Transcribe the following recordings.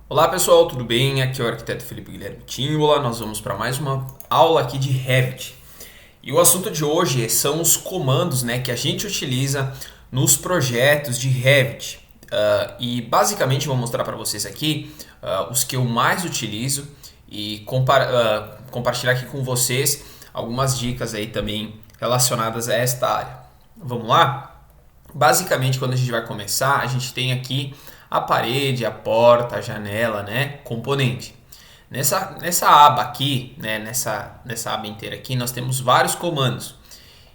Olá pessoal, tudo bem? Aqui é o arquiteto Felipe Guilherme Timbola. Nós vamos para mais uma aula aqui de Revit. E o assunto de hoje são os comandos, né, que a gente utiliza nos projetos de Revit. E basicamente vou mostrar para vocês aqui os que eu mais utilizo e compartilhar aqui com vocês algumas dicas aí também relacionadas a esta área. Vamos lá? Basicamente, quando a gente vai começar, a gente tem aqui a parede, a porta, a janela, né? Componente. Nessa aba aqui, né? Nessa aba inteira aqui, nós temos vários comandos.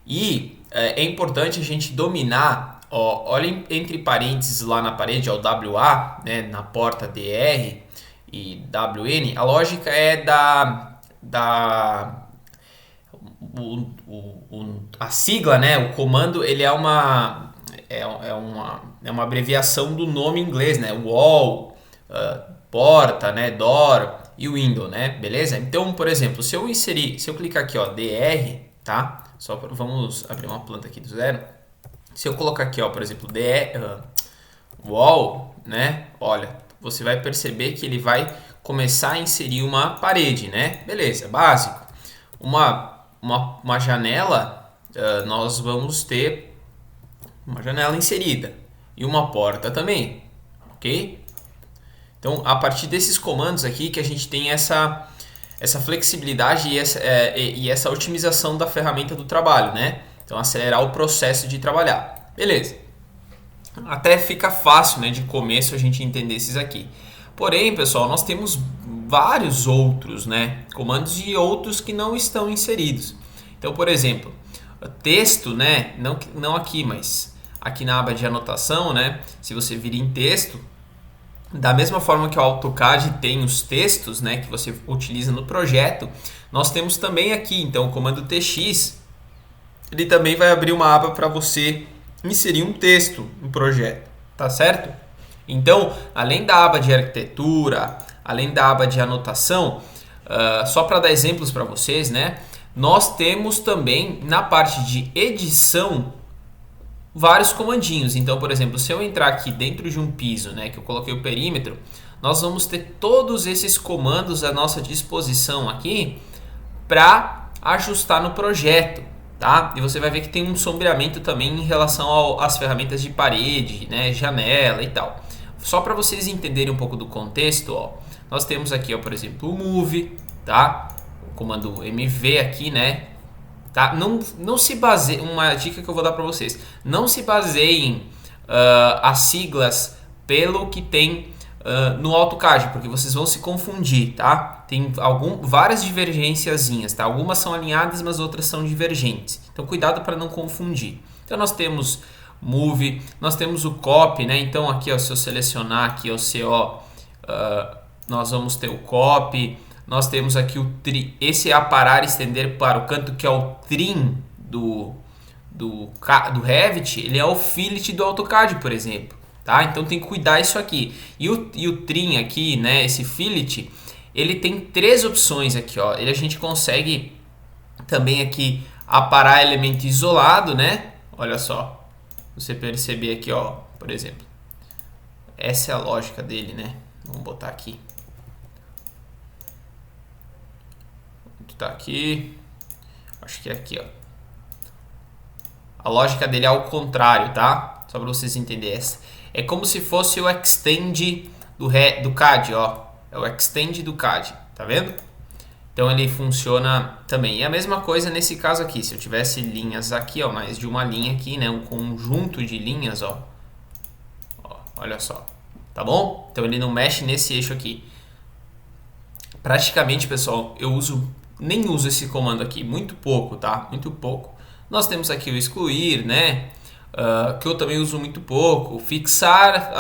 E é importante a gente dominar, ó, olha entre parênteses lá na parede, ó, o WA, né? Na porta DR e WN, a lógica é a sigla, né? O comando, ele é uma abreviação do nome em inglês, né? Wall, porta, né? Door e window, né? Beleza? Então, por exemplo, se eu clicar aqui, ó, DR, tá? Vamos abrir uma planta aqui do zero. Se eu colocar aqui, ó, por exemplo, wall, né? Olha, você vai perceber que ele vai começar a inserir uma parede, né? Beleza, básico. Uma janela, nós vamos ter uma janela inserida e uma porta também, ok? Então, a partir desses comandos aqui que a gente tem essa flexibilidade e essa otimização da ferramenta do trabalho, né? Então, acelerar o processo de trabalhar. Beleza. Até fica fácil, né, de começo a gente entender esses aqui. Porém, pessoal, nós temos vários outros, né, comandos e outros que não estão inseridos. Então, por exemplo, texto, né, não aqui, mas aqui na aba de anotação, né, se você vir em texto, da mesma forma que o AutoCAD tem os textos, né, que você utiliza no projeto, nós temos também aqui, então, o comando TX, ele também vai abrir uma aba para você inserir um texto no projeto, tá certo? Então, além da aba de arquitetura, além da aba de anotação, só para dar exemplos para vocês, né? Nós temos também na parte de edição vários comandinhos. Então, por exemplo, se eu entrar aqui dentro de um piso, né, que eu coloquei o perímetro, nós vamos ter todos esses comandos à nossa disposição aqui para ajustar no projeto, tá? E você vai ver que tem um sombreamento também em relação às ferramentas de parede, né, janela e tal. Só para vocês entenderem um pouco do contexto, ó, nós temos aqui, ó, por exemplo, o Move, tá? O comando MV aqui, né? Tá? Não se baseie, uma dica que eu vou dar para vocês, não se baseiem as siglas pelo que tem no AutoCAD, porque vocês vão se confundir, tá? Tem várias divergênciazinhas, tá? Algumas são alinhadas, mas outras são divergentes. Então cuidado para não confundir. Então nós temos Move, nós temos o Copy, né? Então aqui, ó, se eu selecionar aqui o CO, nós vamos ter o Copy. Nós temos aqui o Trim, esse é aparar e estender para o canto, que é o Trim do Revit, ele é o Fillet do AutoCAD, por exemplo, tá? Então tem que cuidar isso aqui. E o Trim aqui, né, esse Fillet, ele tem três opções aqui, ó. A gente consegue também aqui aparar elemento isolado, né? Olha só, você perceber aqui, ó, por exemplo, essa é a lógica dele, né? Vamos botar aqui. Tá aqui, acho que é aqui, ó. A lógica dele é ao contrário, tá? Só para vocês entenderem. É como se fosse o extend do CAD, ó. É o extend do CAD, tá vendo? Então ele funciona também. E a mesma coisa nesse caso aqui. Se eu tivesse linhas aqui, ó, mais de uma linha aqui, né? Um conjunto de linhas, ó. Olha só, tá bom? Então ele não mexe nesse eixo aqui. Praticamente, pessoal, nem uso esse comando aqui, muito pouco, tá? Muito pouco. Nós temos aqui o excluir, né? Que eu também uso muito pouco. Fixar,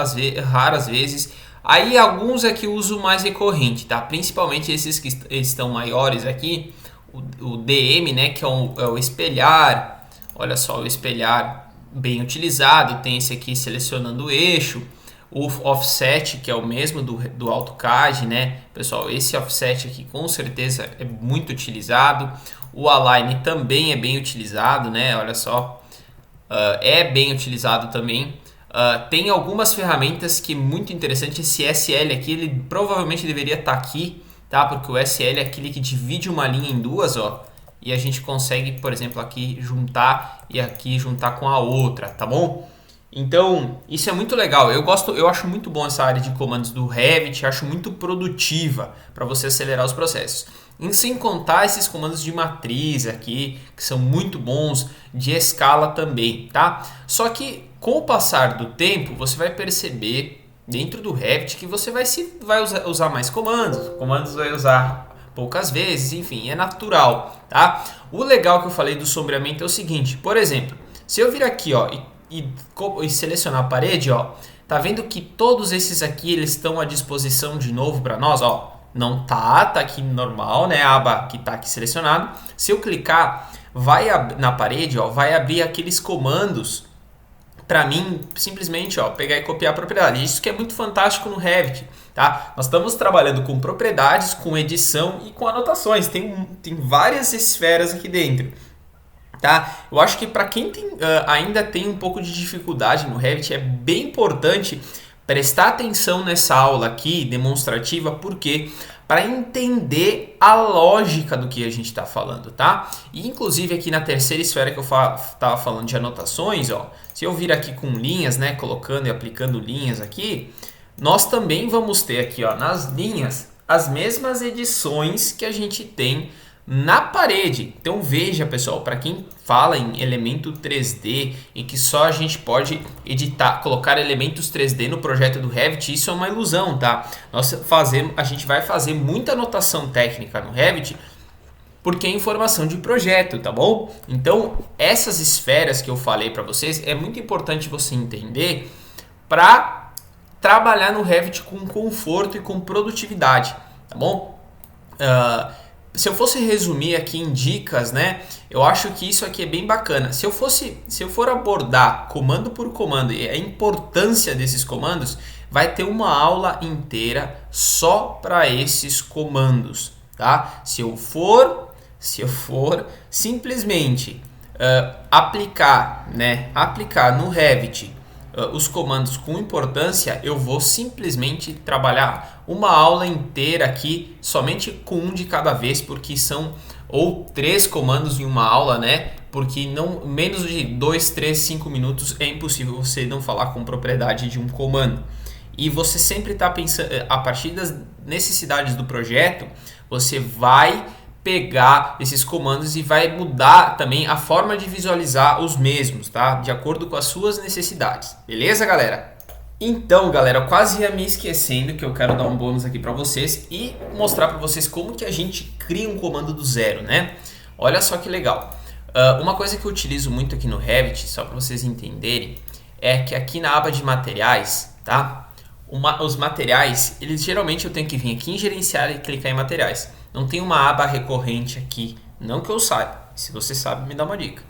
raras vezes. Aí alguns aqui eu uso mais recorrente, tá? Principalmente esses que estão maiores aqui. O DM, né? Que é o espelhar. Olha só, o espelhar bem utilizado. Tem esse aqui selecionando o eixo. O offset, que é o mesmo do AutoCAD, né? Pessoal, esse offset aqui com certeza é muito utilizado. O align também é bem utilizado, né? Olha só, é bem utilizado também. Tem algumas ferramentas que é muito interessante. Esse SL aqui, ele provavelmente deveria estar aqui, tá? Porque o SL é aquele que divide uma linha em duas, ó. E a gente consegue, por exemplo, aqui juntar e aqui juntar com a outra, tá bom? Então, isso é muito legal. Eu acho muito bom essa área de comandos do Revit, acho muito produtiva para você acelerar os processos. E sem contar esses comandos de matriz aqui, que são muito bons, de escala também, tá? Só que com o passar do tempo, você vai perceber dentro do Revit que você vai usar mais comandos vai usar poucas vezes, enfim, é natural, tá? O legal que eu falei do sombreamento é o seguinte, por exemplo, se eu vir aqui, ó, e selecionar a parede, ó, tá vendo que todos esses aqui eles estão à disposição de novo para nós, ó? Não tá aqui normal, né? A aba que tá aqui selecionado. Se eu clicar, na parede, ó, vai abrir aqueles comandos para mim simplesmente, ó, pegar e copiar a propriedade. Isso que é muito fantástico no Revit, tá? Nós estamos trabalhando com propriedades, com edição e com anotações. Tem várias esferas aqui dentro. Tá? Eu acho que para quem ainda tem um pouco de dificuldade no Revit, é bem importante prestar atenção nessa aula aqui demonstrativa, porque para entender a lógica do que a gente está falando, tá? E inclusive aqui na terceira esfera que eu estava falando de anotações, ó, se eu vir aqui com linhas, né, colocando e aplicando linhas aqui, nós também vamos ter aqui, ó, nas linhas as mesmas edições que a gente tem na parede. Então veja, pessoal, para quem fala em elemento 3D e que só a gente pode colocar elementos 3D no projeto do Revit, isso é uma ilusão, tá? A gente vai fazer muita anotação técnica no Revit porque é informação de projeto, tá bom? Então essas esferas que eu falei para vocês é muito importante você entender para trabalhar no Revit com conforto e com produtividade, tá bom? Se eu fosse resumir aqui em dicas, né, eu acho que isso aqui é bem bacana. Se eu for abordar comando por comando e a importância desses comandos, vai ter uma aula inteira só para esses comandos, tá? Se eu for simplesmente aplicar no Revit os comandos com importância, eu vou simplesmente trabalhar uma aula inteira aqui somente com um de cada vez, porque são ou 3 comandos em uma aula, né? Porque não menos de 2, 3, 5 minutos é impossível você não falar com propriedade de um comando. E você sempre está pensando, a partir das necessidades do projeto, você vai pegar esses comandos e vai mudar também a forma de visualizar os mesmos, tá? De acordo com as suas necessidades. Beleza, galera? Então, galera, eu quase ia me esquecendo que eu quero dar um bônus aqui para vocês e mostrar para vocês como que a gente cria um comando do zero, né? Olha só que legal. Uma coisa que eu utilizo muito aqui no Revit, só para vocês entenderem, é que aqui na aba de materiais, tá? Os materiais, geralmente eu tenho que vir aqui em gerenciar e clicar em materiais. Não tem uma aba recorrente aqui, não que eu saiba. Se você sabe, me dá uma dica.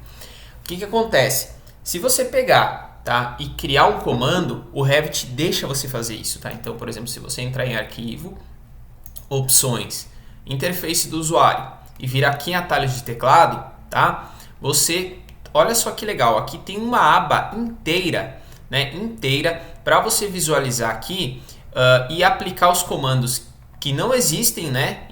O que acontece? Se você pegar, tá, e criar um comando, o Revit deixa você fazer isso, tá? Então, por exemplo, se você entrar em arquivo, opções, interface do usuário e vir aqui em atalhos de teclado, tá? Olha só que legal, aqui tem uma aba inteira, né? Inteira para você visualizar aqui e aplicar os comandos que não existem, né,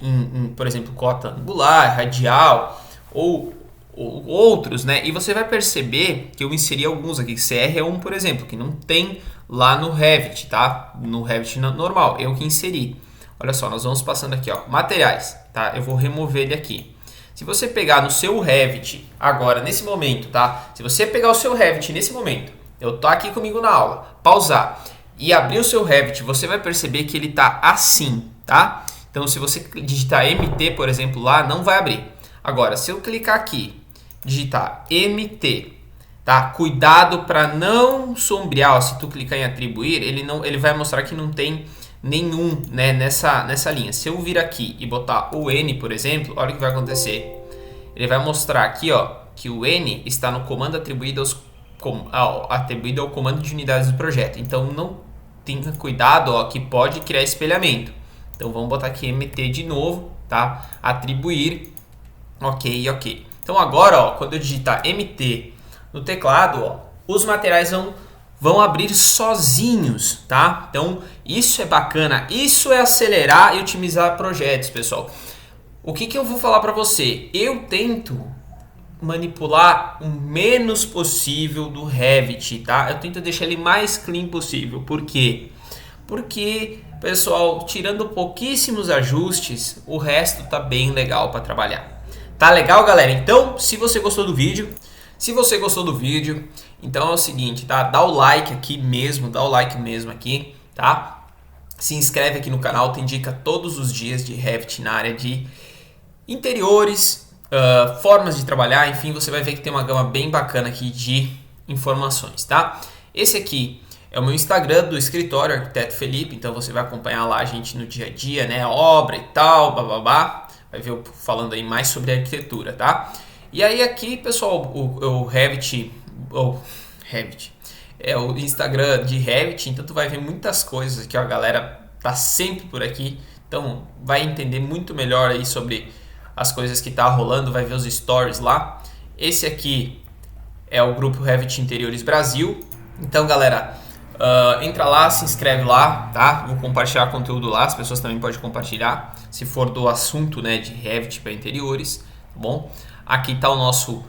por exemplo, cota angular, radial ou outros, né? E você vai perceber que eu inseri alguns aqui, CR1, por exemplo, que não tem lá no Revit, tá? No Revit normal, eu que inseri. Olha só, nós vamos passando aqui, ó, materiais, tá? Eu vou remover ele aqui. Se você pegar no seu Revit agora, nesse momento, tá? Se você pegar o seu Revit nesse momento, eu tô aqui comigo na aula, pausar e abrir o seu Revit, você vai perceber que ele tá assim, tá? Então, se você digitar MT, por exemplo, lá, não vai abrir. Agora, se eu clicar aqui, digitar MT, tá? Cuidado para não sombrear, ó, se tu clicar em atribuir, ele vai mostrar que não tem nenhum, né, nessa linha. Se eu vir aqui e botar o N, por exemplo, olha o que vai acontecer. Ele vai mostrar aqui, ó, que o N está no comando atribuído ao comando de unidades do projeto. Então, não tenha cuidado, ó, que pode criar espelhamento. Então vamos botar aqui MT de novo, tá? Atribuir, ok. Então agora, ó, quando eu digitar MT no teclado, ó, os materiais vão abrir sozinhos, tá? Então, isso é bacana, isso é acelerar e otimizar projetos, pessoal. O que eu vou falar para você? Eu tento manipular o menos possível do Revit, tá? Eu tento deixar ele mais clean possível. Por quê? Porque, pessoal, tirando pouquíssimos ajustes, o resto tá bem legal para trabalhar. Tá legal, galera? Então, se você gostou do vídeo, então é o seguinte, tá? Dá o like aqui mesmo, aqui, tá? Se inscreve aqui no canal, tem dica todos os dias de Revit na área de interiores, formas de trabalhar, enfim, você vai ver que tem uma gama bem bacana aqui de informações, tá? Esse aqui é o meu Instagram do escritório Arquiteto Felipe, então você vai acompanhar lá a gente no dia a dia, né? Obra e tal, bababá. Vai ver eu falando aí mais sobre arquitetura, tá? E aí aqui, pessoal, o Revit é o Instagram de Revit, então tu vai ver muitas coisas que a galera tá sempre por aqui, então vai entender muito melhor aí sobre as coisas que tá rolando, vai ver os stories lá. Esse aqui é o grupo Revit Interiores Brasil, então galera, entra lá, se inscreve lá, tá? Vou compartilhar conteúdo lá, as pessoas também podem compartilhar, se for do assunto, né, de Revit para interiores, tá bom? Aqui tá o nosso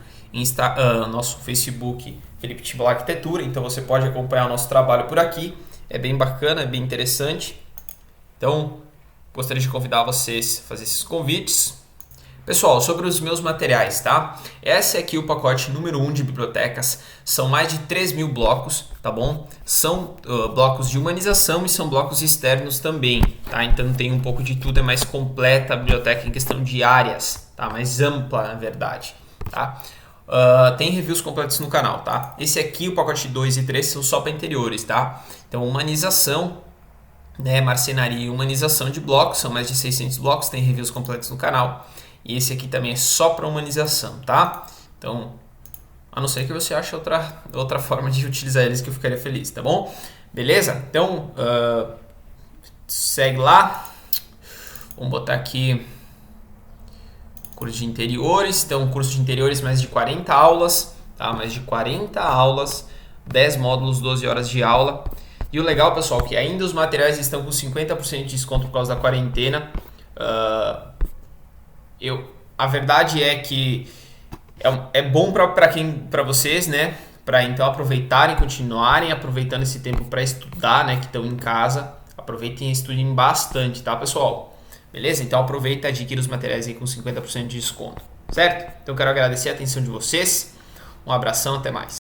nosso Facebook, Felipe Timbal Arquitetura, então você pode acompanhar o nosso trabalho por aqui, é bem bacana, é bem interessante. Então, gostaria de convidar vocês a fazer esses convites. Pessoal, sobre os meus materiais, tá? Esse aqui é o pacote número 1 de bibliotecas, são mais de 3.000 blocos, tá bom? São blocos de humanização e são blocos externos também, tá? Então tem um pouco de tudo, é mais completa a biblioteca em questão de áreas, tá? Mais ampla, na verdade, tá? Tem reviews completos no canal, tá? Esse aqui, o pacote 2 e 3, são só para interiores, tá? Então, humanização, né? Marcenaria e humanização de blocos, são mais de 600 blocos, tem reviews completos no canal. E esse aqui também é só para humanização, tá? Então, a não ser que você ache outra forma de utilizar eles que eu ficaria feliz, tá bom? Beleza? Então, segue lá. Vamos botar aqui curso de interiores. Então, curso de interiores, mais de 40 aulas, tá? Mais de 40 aulas, 10 módulos, 12 horas de aula. E o legal, pessoal, é que ainda os materiais estão com 50% de desconto por causa da quarentena. A verdade é que é bom para vocês, né? Para então aproveitarem, continuarem aproveitando esse tempo para estudar, né? Que estão em casa. Aproveitem e estudem bastante, tá, pessoal? Beleza? Então aproveita e adquira os materiais aí com 50% de desconto, certo? Então quero agradecer a atenção de vocês. Um abração, até mais.